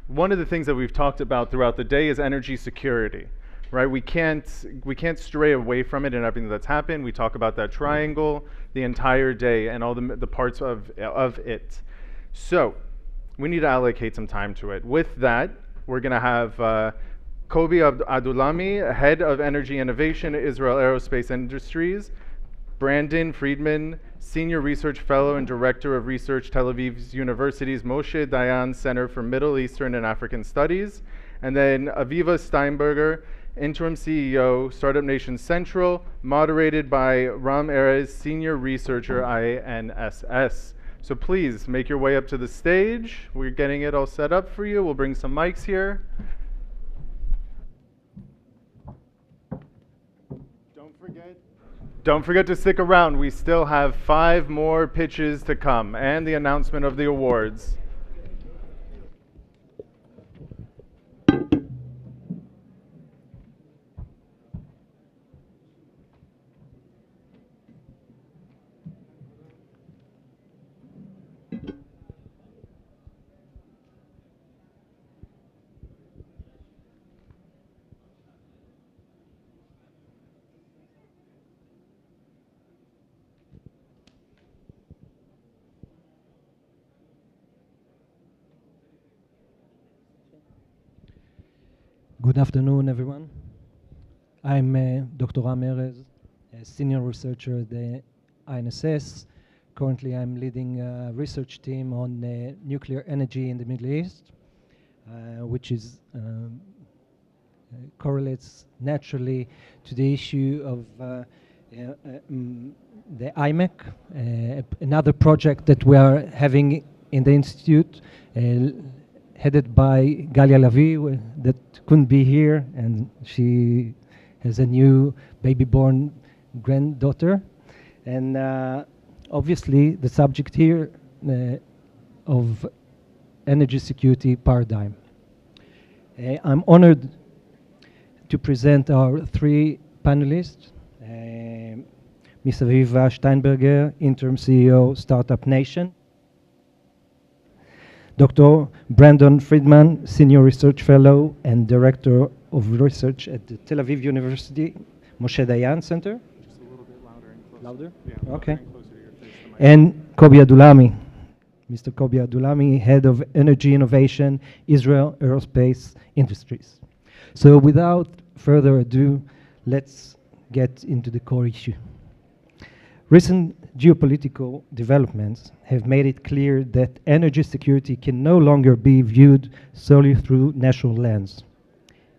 one of the things that we've talked about throughout the day is energy security, right? We can't stray away from it and everything that's happened. We talk about that triangle the entire day and all the parts of it. So we need to allocate some time to it. With that, we're going to have Kobi Adulami, Head of Energy Innovation at Israel Aerospace Industries, Brandon Friedman, Senior Research Fellow and Director of Research, Tel Aviv University's Moshe Dayan Center for Middle Eastern and African Studies, and then Aviva Steinberger, Interim CEO, Startup Nation Central, moderated by Ram Erez, Senior Researcher, INSS. So please make your way up to the stage. We're getting it all set up for you. We'll bring some mics here. Don't forget to stick around. We still have 5 more pitches to come and the announcement of the awards. Good afternoon, everyone. I'm Dr. Ram Erez, a senior researcher at the INSS. Currently, I'm leading a research team on nuclear energy in the Middle East, which is correlates naturally to the issue of the IMEC, another project that we are having in the institute, headed by Galia Lavi, that couldn't be here, and she has a new baby-born granddaughter. And obviously, the subject here of energy security paradigm. I'm honored to present our 3 panelists. Ms. Aviva Steinberger, Interim CEO, Startup Nation. Dr. Brandon Friedman, Senior Research Fellow and Director of Research at the Tel Aviv University, Moshe Dayan Center. Just a little bit louder and closer. Louder? Yeah. Okay. Closer to your face, the mic. And Kobi Adulami, Mr. Kobi Adulami, Head of Energy Innovation, Israel Aerospace Industries. So without further ado, let's get into the core issue. Recent geopolitical developments have made it clear that energy security can no longer be viewed solely through national lens.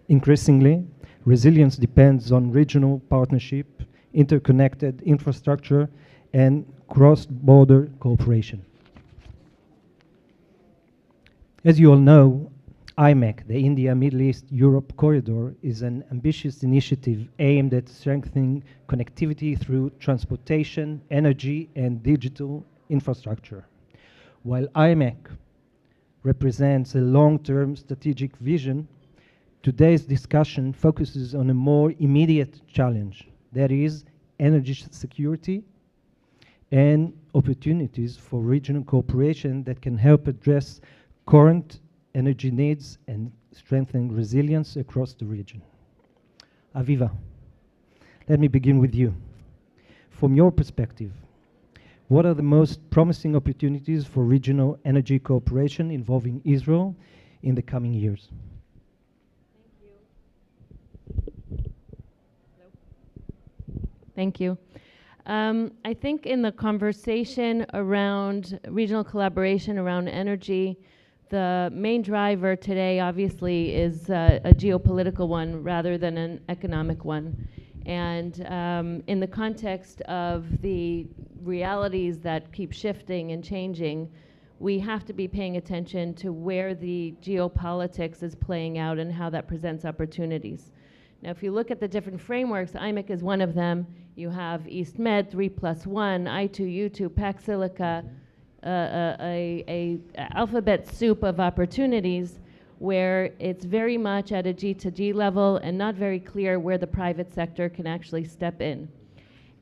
Increasingly, resilience depends on regional partnership, interconnected infrastructure, and cross-border cooperation. As you all know, IMEC, the India, Middle East, Europe corridor, is an ambitious initiative aimed at strengthening connectivity through transportation, energy, and digital infrastructure. While IMEC represents a long-term strategic vision, today's discussion focuses on a more immediate challenge, that is, energy security and opportunities for regional cooperation that can help address current energy needs and strengthen resilience across the region. Aviva, let me begin with you. From your perspective, what are the most promising opportunities for regional energy cooperation involving Israel in the coming years? Thank you. I think in the conversation around regional collaboration around energy, the main driver today obviously is a geopolitical one rather than an economic one. And in the context of the realities that keep shifting and changing, we have to be paying attention to where the geopolitics is playing out and how that presents opportunities. Now, if you look at the different frameworks, IMEC is one of them. You have EastMed, 3+1, I2, U2, Pax Silica, a alphabet soup of opportunities where it's very much at a G2G level and not very clear where the private sector can actually step in.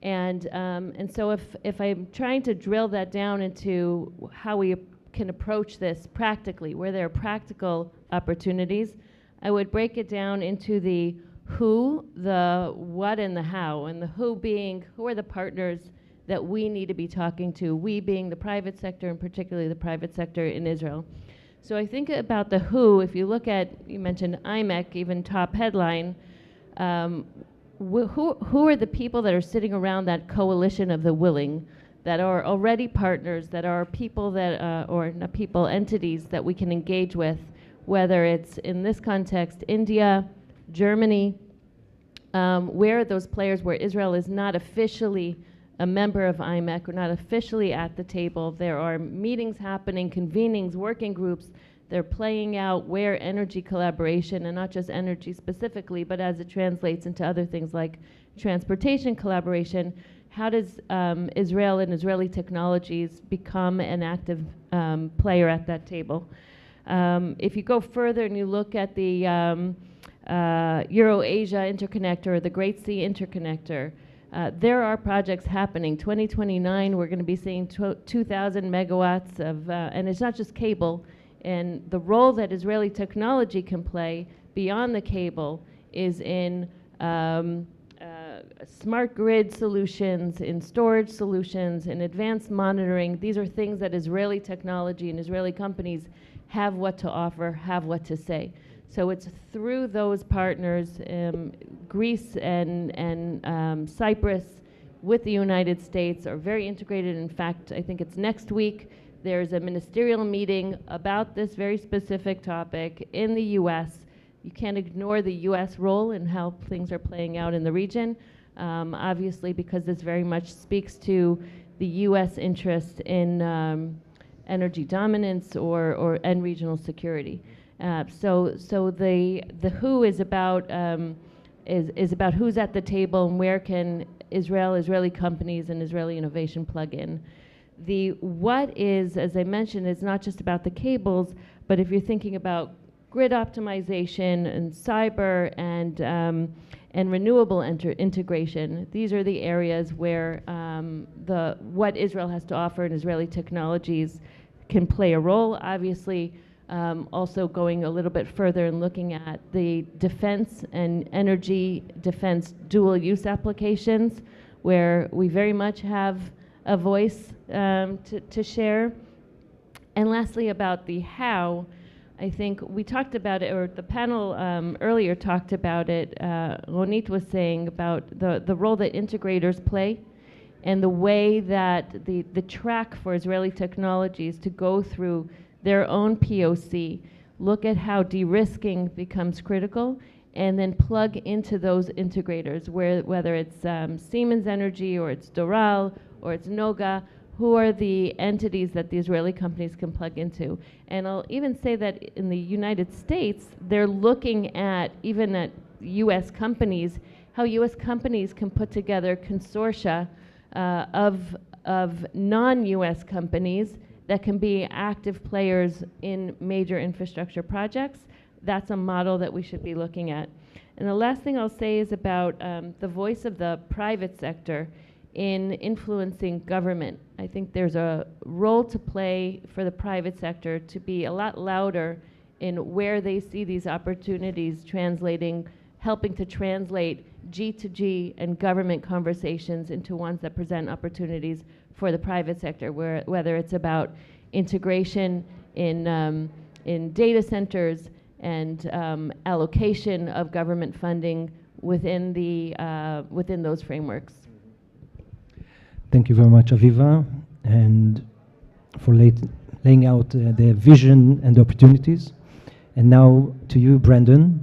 And so if I'm trying to drill that down into how we can approach this practically, where there are practical opportunities. I would break it down into the who, the what, and the how. And the who being, who are the partners that we need to be talking to, we being the private sector, and particularly the private sector in Israel. So I think about the who, if you look at, you mentioned IMEC, even top headline, who are the people that are sitting around that coalition of the willing, that are already partners, that are people that, or not people, entities that we can engage with, whether it's in this context, India, Germany, where are those players where Israel is not officially a member of IMEC or not officially at the table. There are meetings happening, convenings, working groups. They're playing out where energy collaboration, and not just energy specifically, but as it translates into other things like transportation collaboration, how does Israel and Israeli technologies become an active player at that table? If you go further and you look at the Euro-Asia interconnector or the Great Sea interconnector, there are projects happening. 2029, we're going to be seeing 2,000 megawatts of, and it's not just cable, and the role that Israeli technology can play beyond the cable is in smart grid solutions, in storage solutions, in advanced monitoring. These are things that Israeli technology and Israeli companies have what to offer, have what to say. So it's through those partners, Greece and Cyprus with the United States are very integrated. In fact, I think it's next week, there's a ministerial meeting about this very specific topic in the US. You can't ignore the US role and how things are playing out in the region, obviously because this very much speaks to the US interest in energy dominance and regional security. So the who is about who's at the table and where can Israeli companies and Israeli innovation plug in. The what is, as I mentioned, is not just about the cables, but if you're thinking about grid optimization and cyber and renewable integration, these are the areas where what Israel has to offer and Israeli technologies can play a role. Obviously, also going a little bit further and looking at the defense and energy defense dual use applications, where we very much have a voice to share. And lastly, about the how, I think we talked about it, or the panel earlier talked about it. Ronit was saying about the role that integrators play and the way that the track for Israeli technologies to go through their own POC, look at how de-risking becomes critical, and then plug into those integrators, whether it's Siemens Energy or it's Doral or it's Noga, who are the entities that the Israeli companies can plug into. And I'll even say that in the United States, they're looking at, even at US companies, how US companies can put together consortia of non-US companies that can be active players in major infrastructure projects. That's a model that we should be looking at. And the last thing I'll say is about the voice of the private sector in influencing government. I think there's a role to play for the private sector to be a lot louder in where they see these opportunities translating, helping to translate G2G and government conversations into ones that present opportunities for the private sector, whether it's about integration in data centers and allocation of government funding within those frameworks. Thank you very much, Aviva, and for laying out the vision and the opportunities. And now to you, Brandon.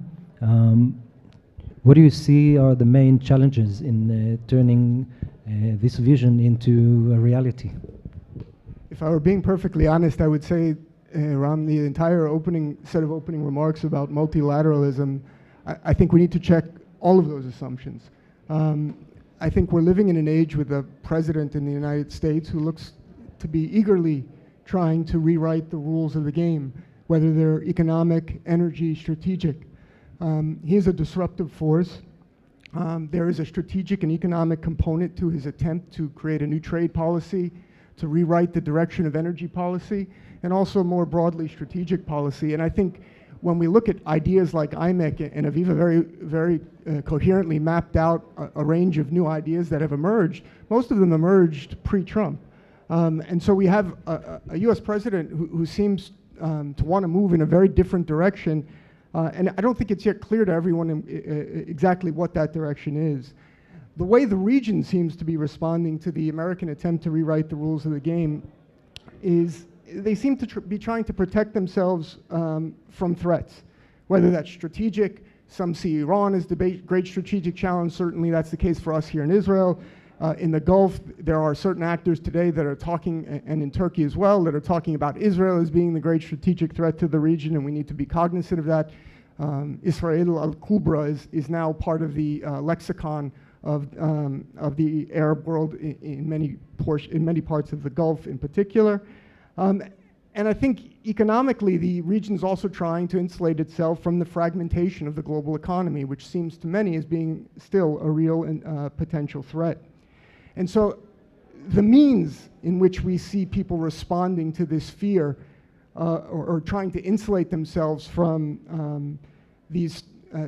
What do you see are the main challenges in turning this vision into a reality? If I were being perfectly honest, I would say around the entire set of opening remarks about multilateralism, I think we need to check all of those assumptions. I think we're living in an age with a president in the United States who looks to be eagerly trying to rewrite the rules of the game, whether they're economic, energy, strategic. He is a disruptive force. There is a strategic and economic component to his attempt to create a new trade policy, to rewrite the direction of energy policy, and also more broadly strategic policy. And I think when we look at ideas like IMEC and Aviva very coherently mapped out a range of new ideas that have emerged, most of them emerged pre-Trump. And so we have a US president who seems to want to move in a very different direction. And I don't think it's yet clear to everyone exactly what that direction is. The way the region seems to be responding to the American attempt to rewrite the rules of the game is they seem to be trying to protect themselves from threats, whether that's strategic. Some see Iran as the great strategic challenge. Certainly that's the case for us here in Israel. In the Gulf, there are certain actors today that are talking, and in Turkey as well, that are talking about Israel as being the great strategic threat to the region, and we need to be cognizant of that. Israel al-Kubra is now part of the lexicon of the Arab world in many parts of the Gulf in particular. And I think economically, the region's also trying to insulate itself from the fragmentation of the global economy, which seems to many as being still a real and potential threat. And so the means in which we see people responding to this fear or trying to insulate themselves from these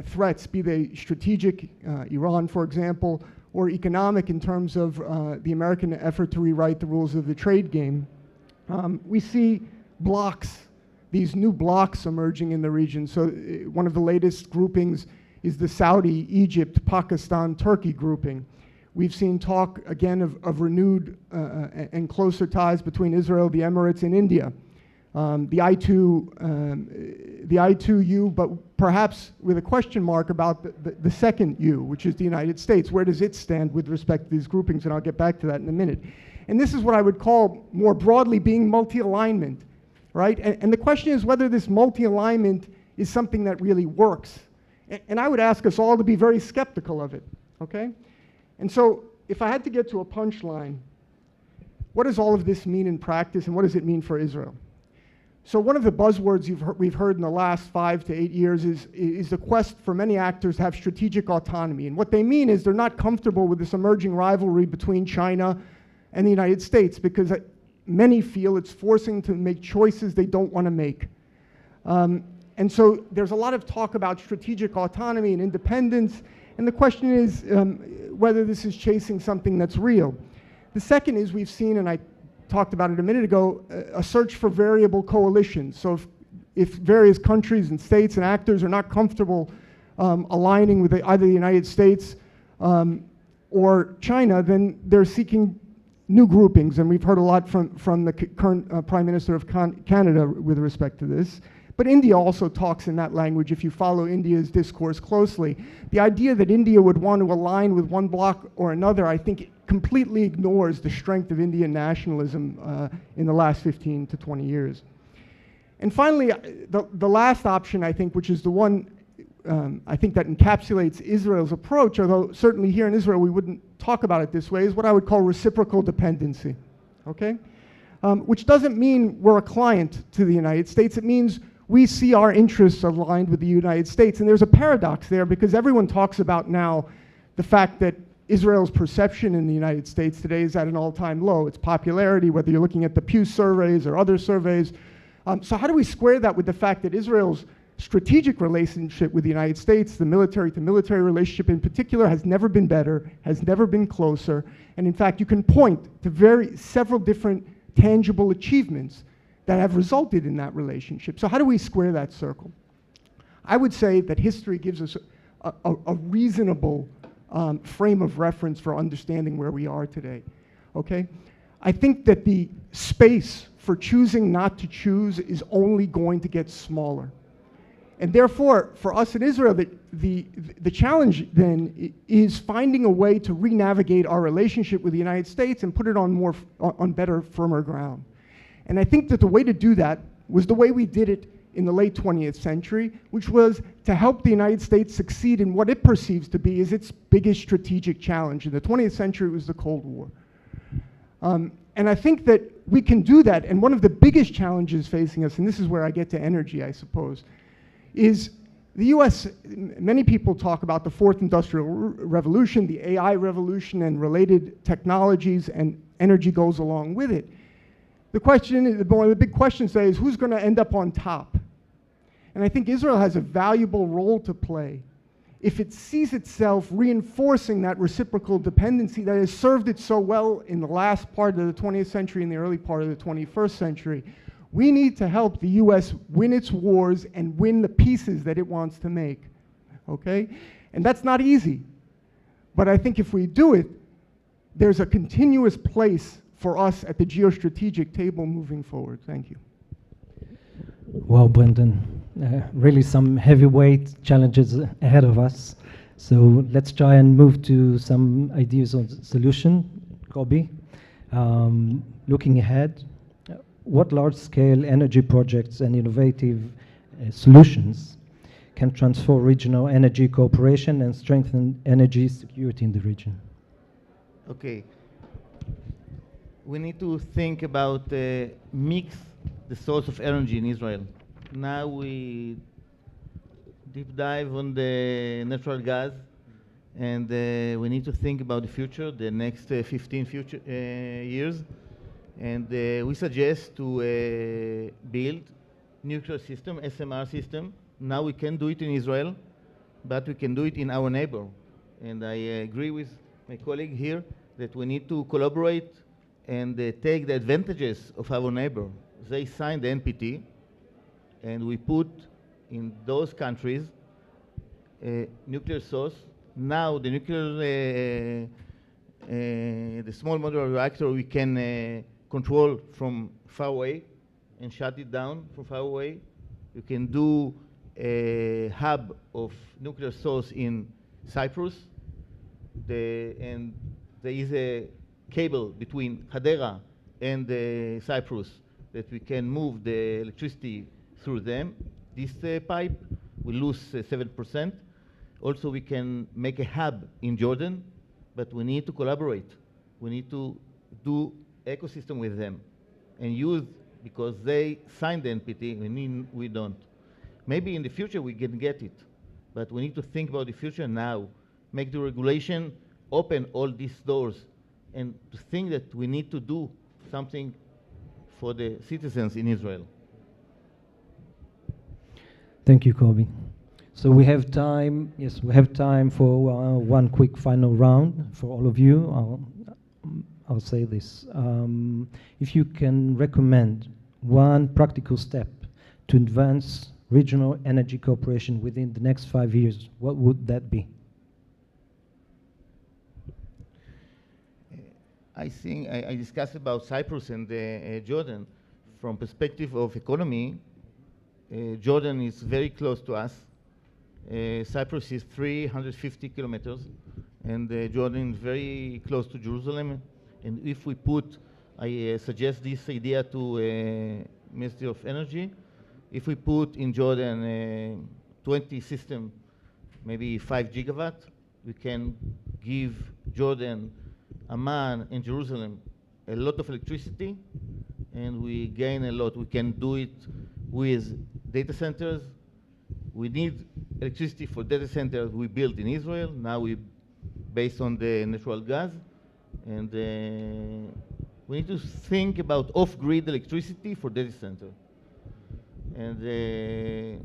threats, be they strategic, Iran, for example, or economic in terms of the American effort to rewrite the rules of the trade game, we see blocks, these new blocks emerging in the region. So one of the latest groupings is the Saudi, Egypt, Pakistan, Turkey grouping. We've seen talk again of renewed and closer ties between Israel, the Emirates, and India. The I2U, but perhaps with a question mark about the second U, which is the United States. Where does it stand with respect to these groupings? And I'll get back to that in a minute. And this is what I would call more broadly being multi-alignment, right? And the question is whether this multi-alignment is something that really works. And I would ask us all to be very skeptical of it, okay? And so if I had to get to a punchline, what does all of this mean in practice, and what does it mean for Israel? So one of the buzzwords we've heard in the last 5 to 8 years is the quest for many actors to have strategic autonomy. And what they mean is they're not comfortable with this emerging rivalry between China and the United States because many feel it's forcing to make choices they don't want to make. And so there's a lot of talk about strategic autonomy and independence, and the question is whether this is chasing something that's real. The second is we've seen, and I talked about it a minute ago, a search for variable coalitions. So if various countries and states and actors are not comfortable aligning with either the United States or China, then they're seeking new groupings. And we've heard a lot from the current Prime Minister of Canada with respect to this. But India also talks in that language if you follow India's discourse closely. The idea that India would want to align with one bloc or another, I think, completely ignores the strength of Indian nationalism in the last 15 to 20 years. And finally, the last option, I think, which is the one I think that encapsulates Israel's approach, although certainly here in Israel we wouldn't talk about it this way, is what I would call reciprocal dependency, okay? Which doesn't mean we're a client to the United States. It means we see our interests aligned with the United States. And there's a paradox there because everyone talks about now the fact that Israel's perception in the United States today is at an all-time low. Its popularity, whether you're looking at the Pew surveys or other surveys. So how do we square that with the fact that Israel's strategic relationship with the United States, the military-to-military relationship in particular, has never been better, has never been closer, and in fact you can point to several different tangible achievements that have resulted in that relationship. So how do we square that circle? I would say that history gives us a reasonable frame of reference for understanding where we are today, okay? I think that the space for choosing not to choose is only going to get smaller. And therefore, for us in Israel, the challenge then is finding a way to re-navigate our relationship with the United States and put it on better, firmer ground. And I think that the way to do that was the way we did it in the late 20th century, which was to help the United States succeed in what it perceives to be as its biggest strategic challenge. In the 20th century, it was the Cold War. And I think that we can do that. And one of the biggest challenges facing us, and this is where I get to energy, I suppose, is the US, many people talk about the fourth industrial revolution, the AI revolution and related technologies, and energy goes along with it. The question, one of the big questions today is who's going to end up on top? And I think Israel has a valuable role to play if it sees itself reinforcing that reciprocal dependency that has served it so well in the last part of the 20th century and the early part of the 21st century. We need to help the US win its wars and win the pieces that it wants to make, okay? And that's not easy. But I think if we do it, there's a continuous place for us at the geostrategic table moving forward. Thank you. Well, Brendan, really some heavyweight challenges ahead of us. So let's try and move to some ideas on solution. Kobi, looking ahead, what large-scale energy projects and innovative solutions can transform regional energy cooperation and strengthen energy security in the region? Okay. We need to think about mix the source of energy in Israel. Now we deep dive on the natural gas, and we need to think about the future, the next 15 years. And we suggest to build nuclear system, SMR system. Now we can do it in Israel, but we can do it in our neighbor. And I agree with my colleague here that we need to collaborate and take the advantages of our neighbor. They signed the NPT, and we put in those countries a nuclear source. Now the nuclear, the small modular reactor, we can control from far away and shut it down from far away. You can do a hub of nuclear source in Cyprus, and there is a cable between Hadera and Cyprus that we can move the electricity through them. This pipe will lose 7%. Also, we can make a hub in Jordan, but we need to collaborate. We need to do ecosystem with them and use, because they signed the NPT, we don't. Maybe in the future we can get it, but we need to think about the future now, make the regulation, open all these doors, and to think that we need to do something for the citizens in Israel. Thank you, Kobi. So we have time, yes, we have time for one quick final round for all of you. I'll say this. If you can recommend one practical step to advance regional energy cooperation within the next 5 years, what would that be? I think I discussed about Cyprus and Jordan. From perspective of economy, Jordan is very close to us. Cyprus is 350 kilometers, and Jordan is very close to Jerusalem. And if we put, I suggest this idea to Ministry of Energy, if we put in Jordan 20 system, maybe 5 gigawatt, we can give Jordan, Amman, and Jerusalem a lot of electricity, and we gain a lot. We can do it with data centers. We need electricity for data centers we built in Israel. Now we based on the natural gas. And we need to think about off-grid electricity for data center. And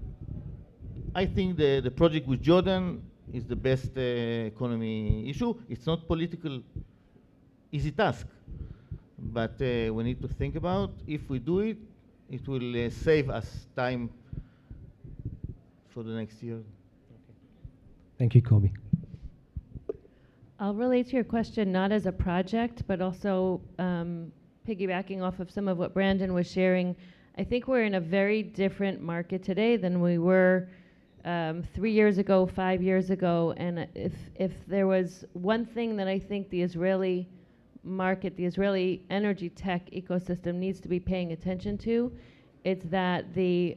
I think the project with Jordan is the best economy issue. It's not political easy task, but we need to think about if we do it, it will save us time for the next year. Thank you, Kobi. I'll relate to your question not as a project, but also piggybacking off of some of what Brandon was sharing. I think we're in a very different market today than we were 3 years ago, 5 years ago. And if there was one thing that I think the Israeli market, the Israeli energy tech ecosystem needs to be paying attention to, it's that the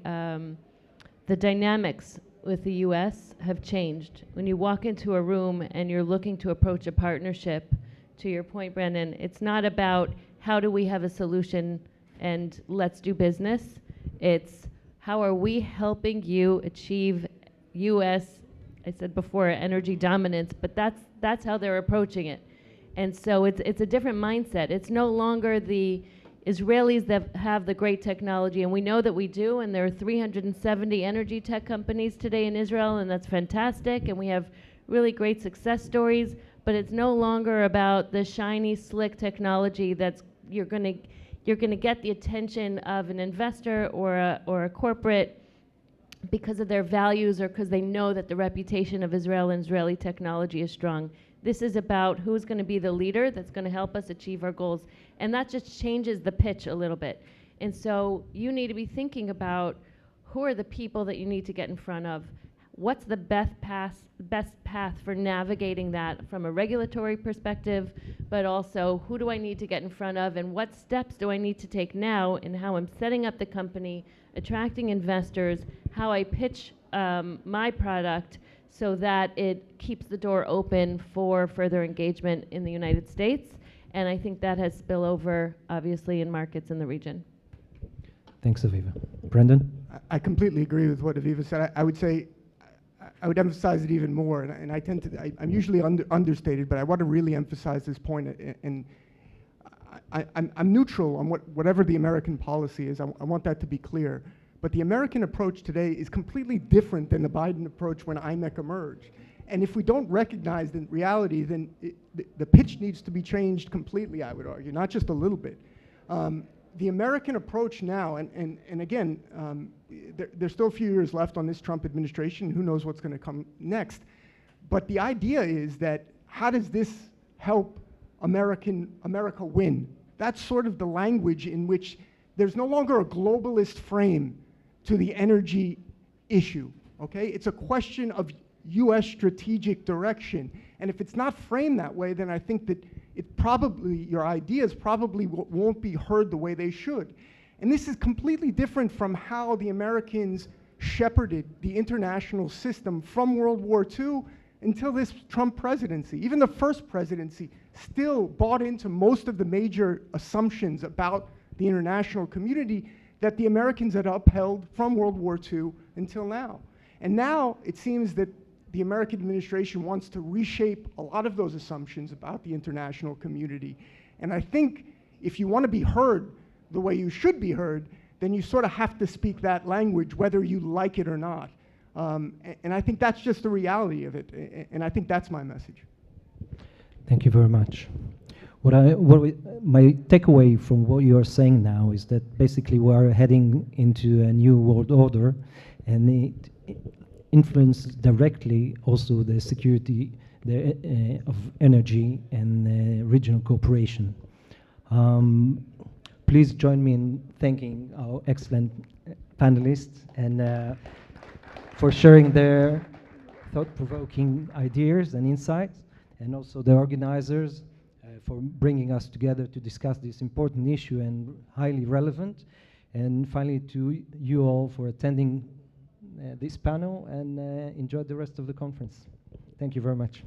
dynamics with the US have changed. When you walk into a room and you're looking to approach a partnership, to your point, Brendan, it's not about how do we have a solution and let's do business. It's how are we helping you achieve US, I said before, energy dominance, but that's how they're approaching it. And so it's a different mindset. It's no longer the Israelis that have the great technology, and we know that we do, and there are 370 energy tech companies today in Israel, and that's fantastic, and we have really great success stories, but it's no longer about the shiny, slick technology that's you're going to get the attention of an investor or a corporate because of their values or because they know that the reputation of Israel and Israeli technology is strong. This is about who's going to be the leader that's going to help us achieve our goals. And that just changes the pitch a little bit. And so you need to be thinking about who are the people that you need to get in front of. What's the best path for navigating that from a regulatory perspective, but also who do I need to get in front of and what steps do I need to take now in how I'm setting up the company, attracting investors, how I pitch my product so that it keeps the door open for further engagement in the United States. And I think that has spillover, obviously, in markets in the region. Thanks, Aviva. Brendan? I completely agree with what Aviva said. I would say, I would emphasize it even more, and I tend to, I'm usually understated, but I want to really emphasize this point, and I'm neutral on whatever the American policy is. I want that to be clear. But the American approach today is completely different than the Biden approach when IMEC emerged. And if we don't recognize the reality, then the pitch needs to be changed completely, I would argue, not just a little bit. The American approach now, and again, there's still a few years left on this Trump administration. Who knows what's going to come next? But the idea is that how does this help America win? That's sort of the language in which there's no longer a globalist frame to the energy issue, okay? It's a question of US strategic direction. And if it's not framed that way, then I think that it probably, your ideas probably won't be heard the way they should. And this is completely different from how the Americans shepherded the international system from World War II until this Trump presidency. Even the first presidency still bought into most of the major assumptions about the international community that the Americans had upheld from World War II until now. And now it seems that the American administration wants to reshape a lot of those assumptions about the international community. And I think if you want to be heard the way you should be heard, then you sort of have to speak that language, whether you like it or not. And I think that's just the reality of it. And I think that's my message. Thank you very much. My takeaway from what you are saying now is that basically we are heading into a new world order, and it influences directly also the security of energy and regional cooperation. Please join me in thanking our excellent panelists and for sharing their thought-provoking ideas and insights, and also the organizers for bringing us together to discuss this important issue and highly relevant. And finally, to you all for attending this panel, and enjoy the rest of the conference. Thank you very much.